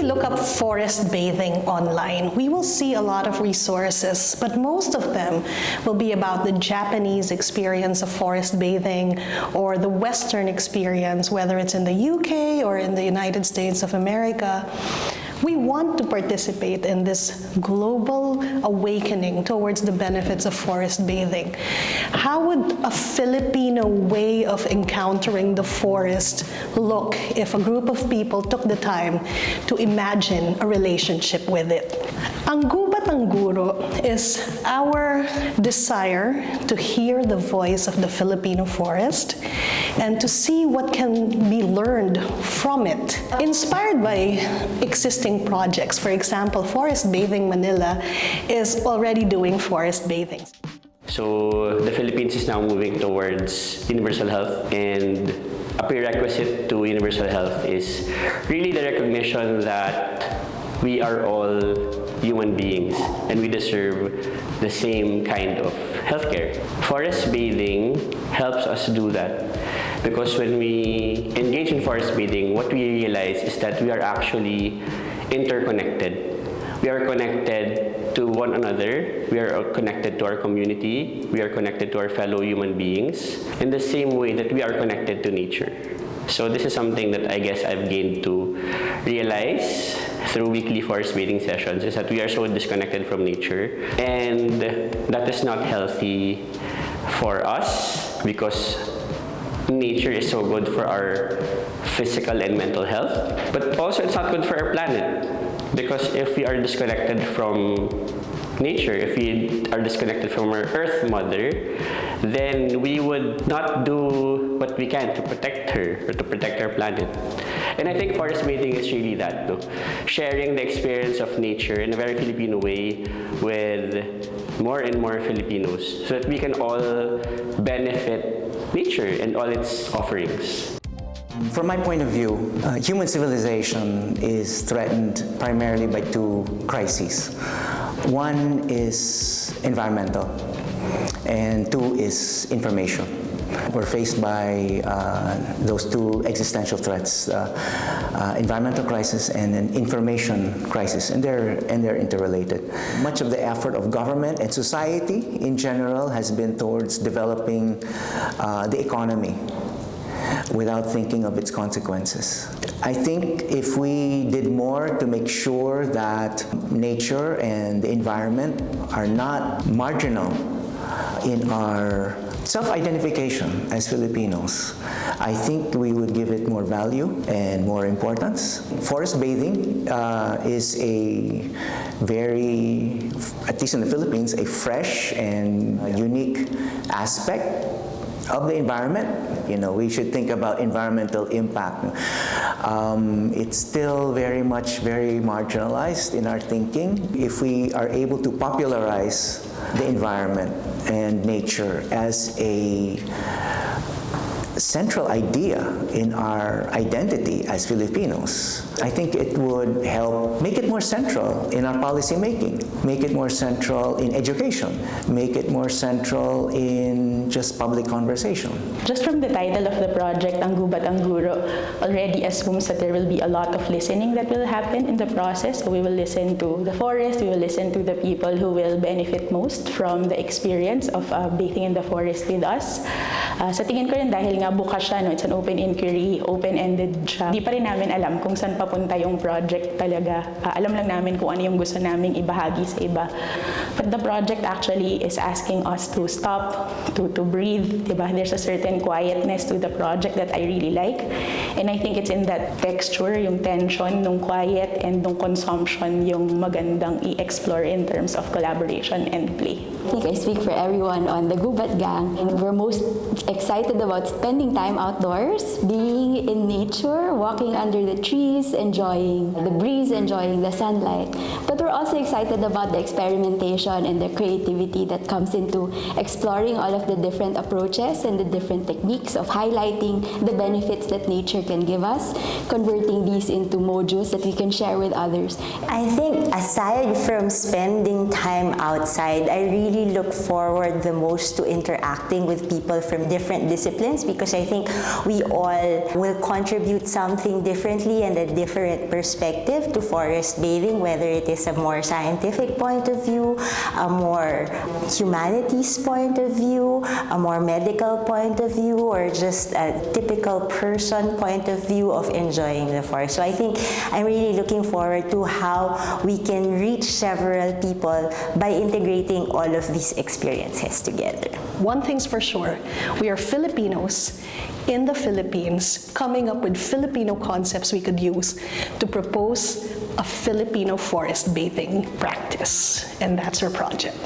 Look up forest bathing online, we will see a lot of resources, but most of them will be about the Japanese experience of forest bathing or the Western experience, whether it's in the UK or in the United States of America. We want to participate in this global awakening towards the benefits of forest bathing. How would a Filipino way of encountering the forest look if a group of people took the time to imagine a relationship with it? Ang Gubat, Ang Guro is our desire to hear the voice of the Filipino forest and to see what can be learned from it. Inspired by existing projects, for example, Forest Bathing Manila is already doing forest bathing. So the Philippines is now moving towards universal health, and a prerequisite to universal health is really the recognition that we are all human beings and we deserve the same kind of healthcare. Forest bathing helps us do that because when we engage in forest bathing, what we realize is that we are actually interconnected. We are connected to one another, we are connected to our community, we are connected to our fellow human beings in the same way that we are connected to nature. So this is something that I guess I've gained to realize through weekly forest bathing sessions, is that we are so disconnected from nature, and that is not healthy for us because nature is so good for our physical and mental health, but also it's not good for our planet because if we are disconnected from nature, if we are disconnected from our Earth Mother, then we would not do what we can to protect her or to protect our planet. And I think forest bathing is really that, no? Sharing the experience of nature in a very Filipino way with more and more Filipinos so that we can all benefit nature and all its offerings. From my point of view, human civilization is threatened primarily by two crises. One is environmental, and two is information. We're faced by those two existential threats, environmental crisis and an information crisis, and they're interrelated. Much of the effort of government and society in general has been towards developing the economy without thinking of its consequences. I think if we did more to make sure that nature and the environment are not marginal in our self-identification as Filipinos, I think we would give it more value and more importance. Forest bathing is a very, at least in the Philippines, a fresh and unique aspect of the environment. You know, we should think about environmental impact. It's still very marginalized in our thinking. If we are able to popularize the environment and nature as a central idea in our identity as Filipinos, I think it would help make it more central in our policy making, make it more central in education, make it more central in just public conversation. Just from the title of the project, Ang Gubat, Ang Guro, already assumes that there will be a lot of listening that will happen in the process. So we will listen to the forest, we will listen to the people who will benefit most from the experience of bathing in the forest with us. Sa tingin ko rin dahil nga bukas siya, no, it's an open inquiry, open-ended siya. Di pa rin namin alam kung saan papunta yung project talaga. Alam lang namin kung ano yung gusto naming ibahagi sa iba. But the project actually is asking us to stop, to breathe. Diba? There's a certain quietness to the project that I really like. And I think it's in that texture, yung tension, nung quiet, and nung consumption, yung magandang i-explore in terms of collaboration and play. I think I speak for everyone on the Gubat gang. And we're most excited about spending time outdoors, being in nature, walking under the trees, enjoying the breeze, enjoying the sunlight. But we're also excited about the experimentation innovation and the creativity that comes into exploring all of the different approaches and the different techniques of highlighting the benefits that nature can give us, converting these into modules that we can share with others. I think aside from spending time outside, I really look forward the most to interacting with people from different disciplines, because I think we all will contribute something differently and a different perspective to forest bathing, whether it is a more scientific point of view, a more humanities point of view, a more medical point of view, or just a typical person point of view of enjoying the forest. So I think I'm really looking forward to how we can reach several people by integrating all of these experiences together. One thing's for sure, we are Filipinos in the Philippines coming up with Filipino concepts we could use to propose a Filipino forest bathing practice. And that's our project.